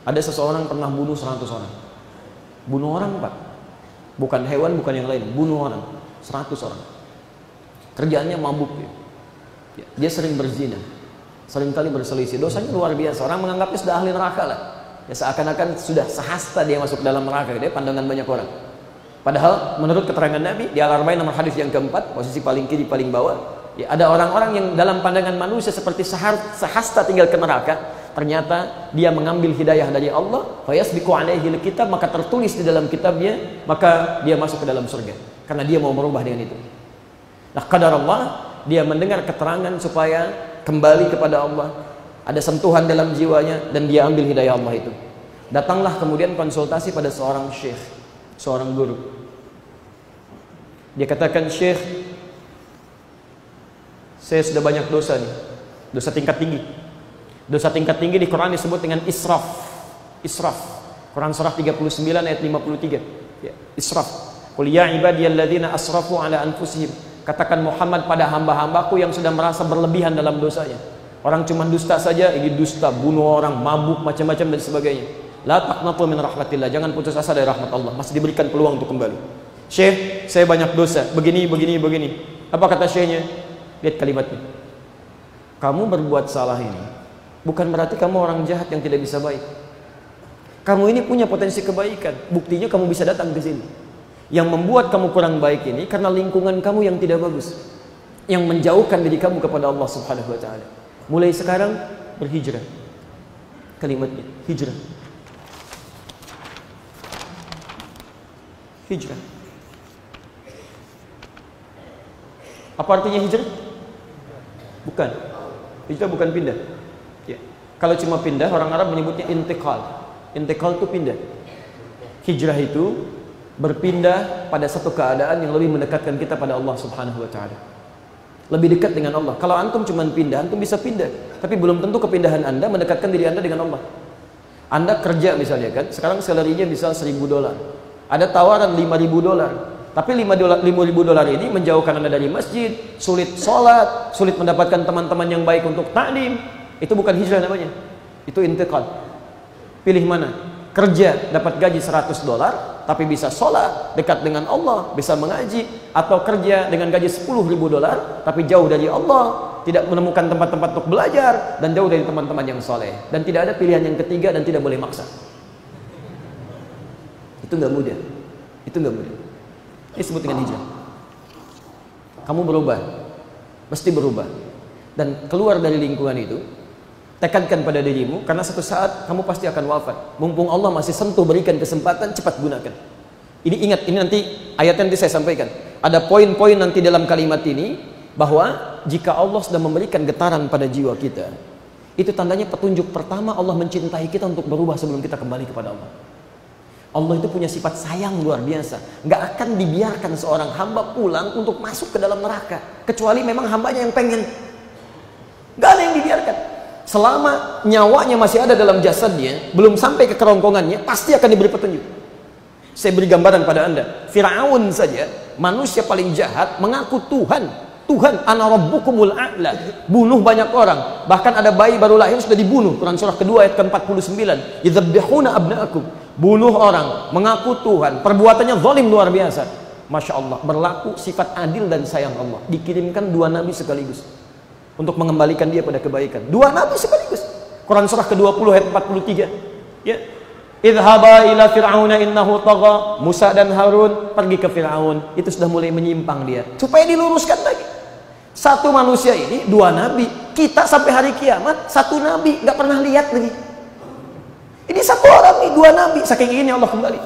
Ada seseorang pernah bunuh 100 orang. Bunuh orang, Pak. Bukan hewan, bukan yang lain. Bunuh orang. 100 orang. Kerjaannya mabuk. Dia sering berzina. Seringkali berselisih. Dosanya luar biasa. Orang menganggapnya sudah ahli neraka lah. Ya seakan-akan sudah sehasta dia masuk dalam neraka. Dia pandangan banyak orang. Padahal menurut keterangan Nabi di Al-Arba'in nomor hadis yang keempat, posisi paling kiri paling bawah, ya, ada orang-orang yang dalam pandangan manusia seperti sehasta tinggal ke neraka. Ternyata dia mengambil hidayah dari Allah, fayasbiqu alaihi alkitab, maka tertulis di dalam kitabnya, maka dia masuk ke dalam surga karena dia mau merubah dengan itu. Nah, qadar Allah, dia mendengar keterangan supaya kembali kepada Allah, ada sentuhan dalam jiwanya dan dia ambil hidayah Allah itu. Datanglah kemudian konsultasi pada seorang syekh, seorang guru. Dia katakan, "Syekh, saya sudah banyak dosa nih, dosa tingkat tinggi. Dosa tingkat tinggi di Quran disebut dengan israf. Israf. Quran surah 39 ayat 53. Ya, israf. Qul ya ibadiyalladzina asrafu ala anfusihim." Katakan Muhammad pada hamba-hambaku yang sudah merasa berlebihan dalam dosanya. Orang cuma dusta saja, ini dusta, bunuh orang, mabuk, macam-macam dan sebagainya. La taqnatu min rahmatillah. Jangan putus asa dari rahmat Allah. Masih diberikan peluang untuk kembali. "Syekh, saya banyak dosa, begini. Apa kata syekhnya? Lihat kalimatnya. "Kamu berbuat salah ini bukan berarti kamu orang jahat yang tidak bisa baik. Kamu ini punya potensi kebaikan. Buktinya kamu bisa datang ke sini. Yang membuat kamu kurang baik ini karena lingkungan kamu yang tidak bagus, yang menjauhkan diri kamu kepada Allah Subhanahu wa taala. Mulai sekarang berhijrah." Kalimatnya, hijrah. Hijrah. Apa artinya hijrah? Bukan. Hijrah bukan pindah. Ya. Kalau cuma pindah, orang Arab menyebutnya intikal. Intikal itu pindah. Hijrah itu berpindah pada satu keadaan yang lebih mendekatkan kita pada Allah Subhanahu wa taala. Lebih dekat dengan Allah. Kalau antum cuma pindah, antum bisa pindah, tapi belum tentu kepindahan Anda mendekatkan diri Anda dengan Allah. Anda kerja misalnya kan, sekarang salary-nya bisa $1.000. Ada tawaran $5.000. Tapi $5.000 ini menjauhkan Anda dari masjid, sulit sholat, sulit mendapatkan teman-teman yang baik untuk taklim. Itu bukan hijrah namanya. Itu intiqal. Pilih mana? Kerja dapat gaji $100 tapi bisa sholat, dekat dengan Allah, bisa mengaji, atau kerja dengan gaji $10.000 tapi jauh dari Allah, tidak menemukan tempat-tempat untuk belajar dan jauh dari teman-teman yang soleh, dan tidak ada pilihan yang ketiga dan tidak boleh maksa. Itu nggak mudah. Itu nggak mudah. Ini disebut dengan hijrah. Kamu berubah, mesti berubah, dan keluar dari lingkungan itu. Tekankan pada dirimu, karena satu saat kamu pasti akan wafat. Mumpung Allah masih sentuh, berikan kesempatan, cepat gunakan. Ini ingat, ini nanti ayatnya nanti saya sampaikan. Ada poin-poin nanti dalam kalimat ini, bahwa jika Allah sudah memberikan getaran pada jiwa kita, itu tandanya petunjuk pertama Allah mencintai kita untuk berubah sebelum kita kembali kepada Allah. Allah itu punya sifat sayang luar biasa. Nggak akan dibiarkan seorang hamba pulang untuk masuk ke dalam neraka, kecuali memang hambanya yang pengen. Nggak ada yang dibiarkan. Selama nyawanya masih ada dalam jasadnya, belum sampai ke kerongkongannya, pasti akan diberi petunjuk. Saya beri gambaran pada Anda. Fir'aun saja, manusia paling jahat, mengaku Tuhan. Tuhan, ana rabbukumul a'la. Bunuh banyak orang. Bahkan ada bayi baru lahir sudah dibunuh. Quran surah kedua ayat ke-49. Yadzabbihuna abna'akum. Bunuh orang, mengaku Tuhan. Perbuatannya zalim luar biasa. Masya Allah, berlaku sifat adil dan sayang Allah. Dikirimkan 2 nabi sekaligus untuk mengembalikan dia pada kebaikan. 2 nabi sekaligus. Quran surah ke-20 ayat 43. Ya. Idhaba ila fir'auna innahu tagha. Musa dan Harun pergi ke Fir'aun. Itu sudah mulai menyimpang dia. Supaya diluruskan lagi. Satu manusia ini 2 nabi. Kita sampai hari kiamat 1 nabi, nggak pernah lihat lagi. Ini 1 orang nih, 2 nabi. Saking ini Allah kembali.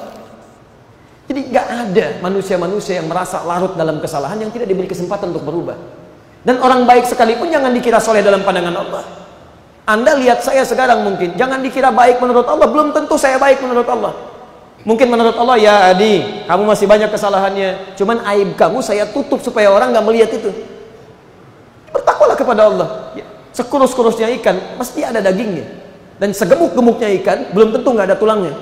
Jadi nggak ada manusia-manusia yang merasa larut dalam kesalahan yang tidak diberi kesempatan untuk berubah. Dan orang baik sekalipun jangan dikira soleh dalam pandangan Allah. Anda lihat saya sekarang mungkin, jangan dikira baik menurut Allah, belum tentu saya baik menurut Allah. Mungkin menurut Allah, ya Adi, kamu masih banyak kesalahannya, cuman aib kamu saya tutup supaya orang nggak melihat itu. Bertakwalah kepada Allah. Ya. Sekurus-kurusnya ikan mesti ada dagingnya, dan segemuk-gemuknya ikan belum tentu nggak ada tulangnya.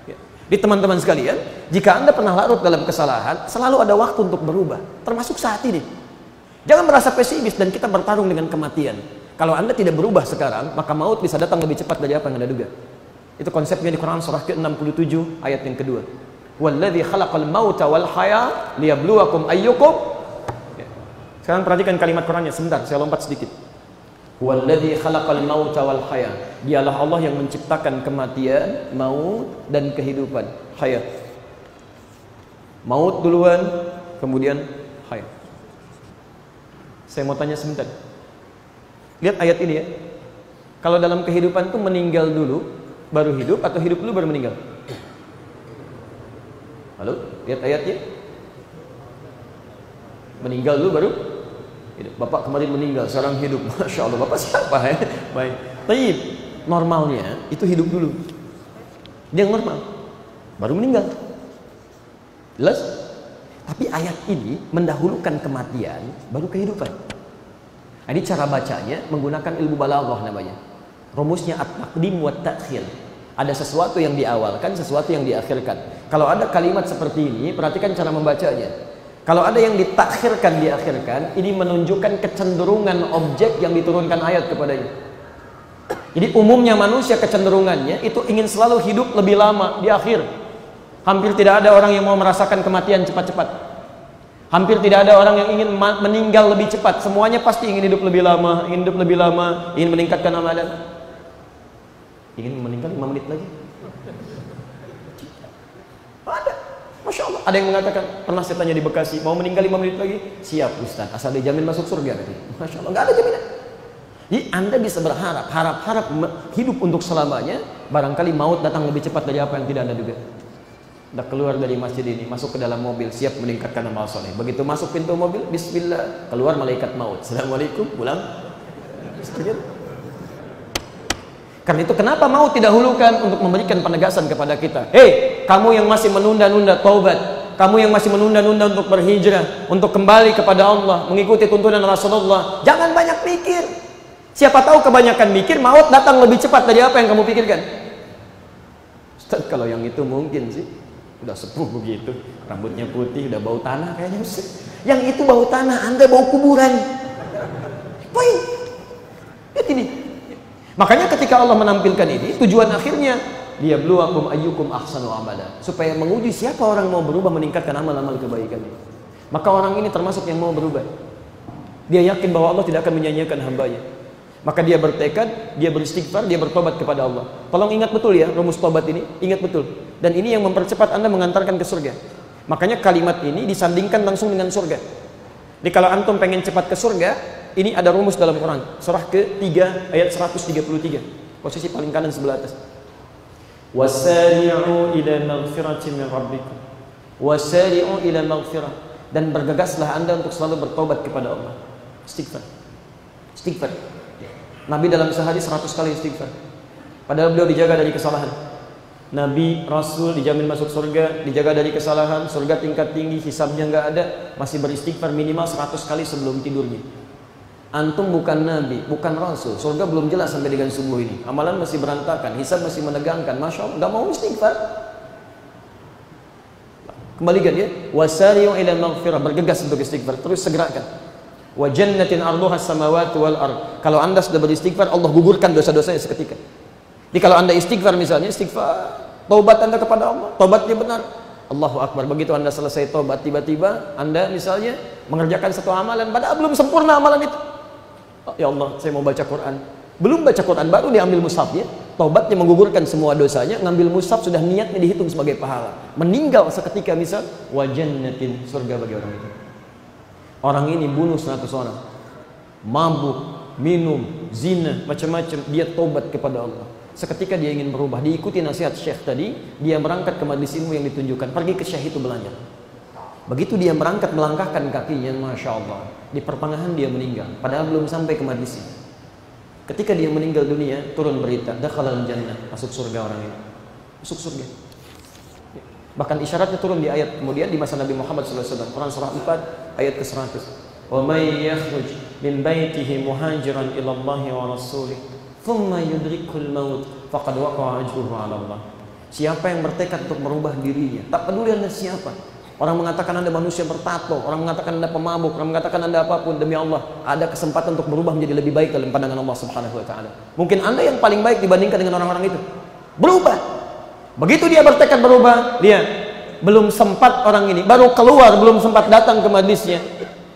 Ya. Di teman-teman sekalian, jika Anda pernah larut dalam kesalahan, selalu ada waktu untuk berubah, termasuk saat ini. Jangan merasa pesimis dan kita bertarung dengan kematian. Kalau Anda tidak berubah sekarang, maka maut bisa datang lebih cepat dari apa yang Anda duga. Itu konsepnya di Quran surah ke-67 ayat yang kedua. Walladzi khalaqal mauta wal haya liyabluwakum ayyukum. Sekarang perhatikan kalimat Qurannya sebentar, saya lompat sedikit. Walladzi khalaqal mauta wal haya. Dialah Allah yang menciptakan kematian, maut dan kehidupan. Haya. Maut duluan, kemudian haya. Saya mau tanya sebentar. Lihat ayat ini ya. Kalau dalam kehidupan itu meninggal dulu baru hidup atau hidup dulu baru meninggal? Halo? Lihat ayatnya. Meninggal dulu baru hidup. Bapak kemarin meninggal, sekarang hidup. Masya Allah, Bapak siapa ya? Baik. Tapi normalnya itu hidup dulu. Dia yang normal. Baru meninggal. Jelas? Tapi ayat ini mendahulukan kematian baru kehidupan. Ini cara bacanya menggunakan ilmu balaghah namanya. Rumusnya at-taqdim wa at-ta'khir. Ada sesuatu yang diawalkan, sesuatu yang diakhirkan. Kalau ada kalimat seperti ini, perhatikan cara membacanya. Kalau ada yang ditakhirkan, diakhirkan, ini menunjukkan kecenderungan objek yang diturunkan ayat kepadanya. Jadi umumnya manusia kecenderungannya itu ingin selalu hidup lebih lama di akhir. Hampir tidak ada orang yang mau merasakan kematian cepat-cepat. Hampir tidak ada orang yang ingin meninggal lebih cepat. Semuanya pasti ingin hidup lebih lama, ingin hidup lebih lama, ingin meningkatkan amalan. Ingin meninggal 5 menit lagi. Ada. Masya Allah. Ada yang mengatakan, pernah saya tanya di Bekasi, mau meninggal 5 menit lagi? Siap Ustaz, asal dijamin masuk surga. Masya Allah, nggak ada jaminan. Jadi Anda bisa berharap, harap hidup untuk selamanya. Barangkali maut datang lebih cepat dari apa yang tidak Anda duga. Udah keluar dari masjid ini, masuk ke dalam mobil, siap meningkatkan amal soleh. Begitu masuk pintu mobil, bismillah, keluar malaikat maut. Assalamualaikum, pulang. Karena itu kenapa maut didahulukan? Untuk memberikan penegasan kepada kita. Hei, kamu yang masih menunda-nunda taubat, kamu yang masih menunda-nunda untuk berhijrah, untuk kembali kepada Allah, mengikuti tuntunan Rasulullah, jangan banyak mikir. Siapa tahu kebanyakan mikir, maut datang lebih cepat dari apa yang kamu pikirkan. Ustaz, kalau yang itu mungkin sih. Udah sepuh begitu, rambutnya putih, udah bau tanah kayaknya. Yang itu bau tanah, Anda bau kuburan. Poin. Lihat ini. Makanya ketika Allah menampilkan ini, tujuan akhirnya liyabluwakum ayyukum ahsanu amala, supaya menguji siapa orang mau berubah meningkatkan amal-amal kebaikannya. Maka orang ini termasuk yang mau berubah. Dia yakin bahwa Allah tidak akan menyanyiakan hambanya. Maka dia bertekad, dia beristighfar, dia bertobat kepada Allah. Tolong ingat betul ya rumus tobat ini, ingat betul. Dan ini yang mempercepat Anda mengantarkan ke surga. Makanya kalimat ini disandingkan langsung dengan surga. Jadi kalau antum pengen cepat ke surga, ini ada rumus dalam Quran. Surah ke-3 ayat 133. Posisi paling kanan sebelah atas. Wasari'u ila maghfiratin min rabbikum. Wasari'u ila maghfirah. Dan bergegaslah Anda untuk selalu bertobat kepada Allah. Istighfar. Istighfar. Nabi dalam sehari 100 kali istighfar. Padahal beliau dijaga dari kesalahan. Nabi, Rasul dijamin masuk surga, dijaga dari kesalahan, surga tingkat tinggi, hisabnya nggak ada, masih beristighfar minimal 100 kali sebelum tidurnya. Antum bukan Nabi, bukan Rasul, surga belum jelas sampai dengan subuh ini. Amalan masih berantakan, hisab masih menegangkan, Masya Allah, nggak mau istighfar. Kembalikan ya, wasari'u ila maghfirah, bergegas untuk istighfar, terus segerakan. Wa jannatin arduha samawati wal ard. Kalau Anda sudah beristighfar, Allah gugurkan dosa-dosanya seketika. Jadi kalau Anda istighfar misalnya, istighfar, taubat Anda kepada Allah, taubatnya benar, Allahu Akbar. Begitu Anda selesai taubat, tiba-tiba Anda misalnya mengerjakan satu amalan, padahal belum sempurna amalan itu. Oh, ya Allah, saya mau baca Quran. Belum baca Quran, baru diambil mushafnya, taubatnya menggugurkan semua dosanya, ngambil mushaf sudah niatnya dihitung sebagai pahala. Meninggal seketika misal, wa jannatin, surga bagi orang itu. Orang ini bunuh 100 orang, mabuk, minum, zina, macam-macam, dia tobat kepada Allah. Seketika dia ingin berubah, diikuti nasihat syekh tadi, dia berangkat ke majlis ilmu yang ditunjukkan, pergi ke syekh itu belajar. Begitu dia berangkat melangkahkan kakinya, Masya Allah, di pertengahan dia meninggal, padahal belum sampai ke majlis ini. Ketika dia meninggal dunia, turun berita, dakhalal jannah, masuk surga orang ini, masuk surga. Bahkan isyaratnya turun di ayat kemudian di masa Nabi Muhammad SAW, Quran surah 4 ayat ke-100. Wa may yakhruj min baitihi muhajiran ila Allah wa rasulih thumma yudrikul maut faqad waqa'a ajruhu 'ala Allah. Siapa yang bertekad untuk merubah dirinya, tak peduli Anda siapa, Orang mengatakan Anda manusia bertato, orang mengatakan Anda pemabuk, orang mengatakan Anda apapun, demi Allah, ada kesempatan untuk berubah menjadi lebih baik dalam pandangan Allah Subhanahu wa taala. Mungkin Anda yang paling baik dibandingkan dengan orang-orang itu. Berubah. Begitu dia bertekad berubah, dia belum sempat orang ini, baru keluar, belum sempat datang ke majlisnya.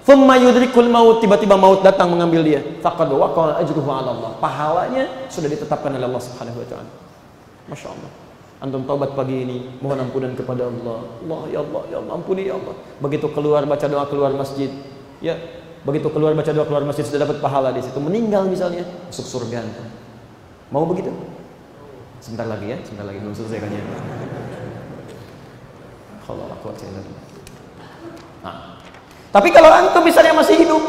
Thumma yudrikul maut, tiba-tiba maut datang mengambil dia. Faqad waqa'a ajruhu 'ala Allah. Pahalanya sudah ditetapkan oleh Allah Subhanahu wa taala. Masya Allah. Antum taubat pagi ini, mohon ampunan kepada Allah. Allah, ya Allah, ya Allah, ampuni ya Allah. Begitu keluar baca doa keluar masjid, ya, begitu keluar baca doa keluar masjid sudah dapat pahala di situ. Meninggal misalnya, masuk surga. Mau begitu? Sebentar lagi ya, sebentar lagi belum selesai kan ya. Allah kuat saya lagi. Nah, tapi kalau antum misalnya masih hidup,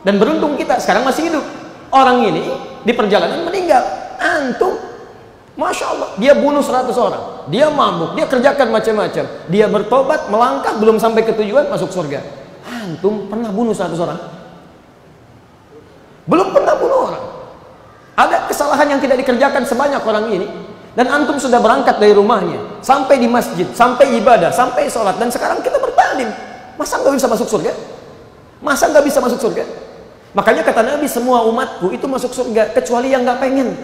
dan beruntung kita sekarang masih hidup, orang ini di perjalanan meninggal, antum Masya Allah, dia bunuh 100 orang, dia mabuk, dia kerjakan macam-macam, dia bertobat, melangkah, belum sampai ke tujuan, masuk surga. Antum pernah bunuh 100 orang? Belum pernah bunuh orang. Ada kesalahan yang tidak dikerjakan sebanyak orang ini, dan antum sudah berangkat dari rumahnya, sampai di masjid, sampai ibadah, sampai sholat, dan sekarang kita bertalim. Masa nggak bisa masuk surga? Masa nggak bisa masuk surga? Makanya kata Nabi, semua umatku itu masuk surga, kecuali yang nggak pengen.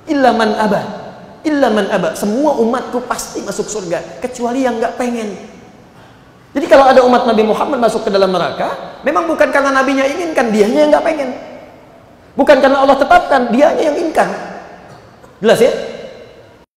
Illa man aba, illa man aba. Semua umatku pasti masuk surga, kecuali yang nggak pengen. Jadi kalau ada umat Nabi Muhammad masuk ke dalam neraka, memang bukan karena nabinya inginkan, dianya yang nggak pengen. Bukan karena Allah tetapkan, dianya yang inginkan. Jelas ya?